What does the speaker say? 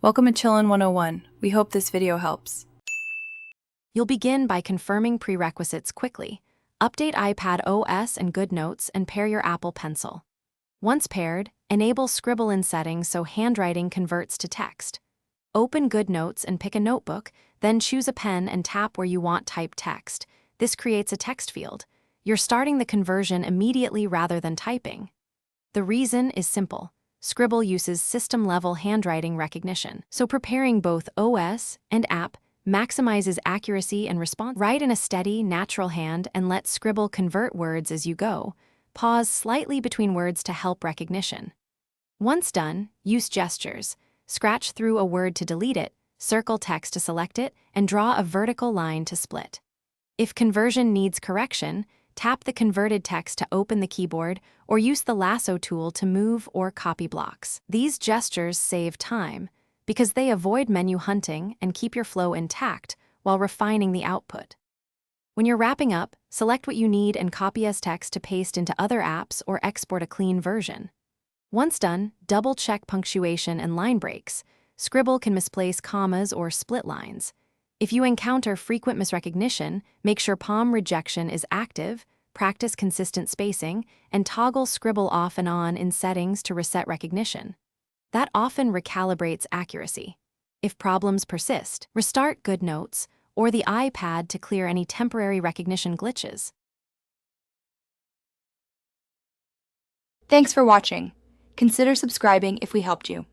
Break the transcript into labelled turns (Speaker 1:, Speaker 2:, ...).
Speaker 1: Welcome to Chillin' 101. We hope this video helps.
Speaker 2: You'll begin by confirming prerequisites quickly. Update iPad OS and Goodnotes and pair your Apple Pencil. Once paired, enable Scribble in settings so handwriting converts to text. Open Goodnotes and pick a notebook, then choose a pen and tap where you want typed text. This creates a text field. You're starting the conversion immediately rather than typing. The reason is simple. Scribble uses system-level handwriting recognition, so preparing both OS and app maximizes accuracy and response. Write in a steady, natural hand and let Scribble convert words as you go. Pause slightly between words to help recognition. Once done, use gestures. Scratch through a word to delete it, circle text to select it, and draw a vertical line to split. If conversion needs correction, tap the converted text to open the keyboard or use the lasso tool to move or copy blocks. These gestures save time because they avoid menu hunting and keep your flow intact while refining the output. When you're wrapping up, select what you need and copy as text to paste into other apps or export a clean version. Once done, double-check punctuation and line breaks. Scribble can misplace commas or split lines. If you encounter frequent misrecognition, make sure palm rejection is active, practice consistent spacing, and toggle Scribble off and on in settings to reset recognition. That often recalibrates accuracy. If problems persist, restart Goodnotes or the iPad to clear any temporary recognition glitches.
Speaker 3: Thanks for watching. Consider subscribing if we helped you.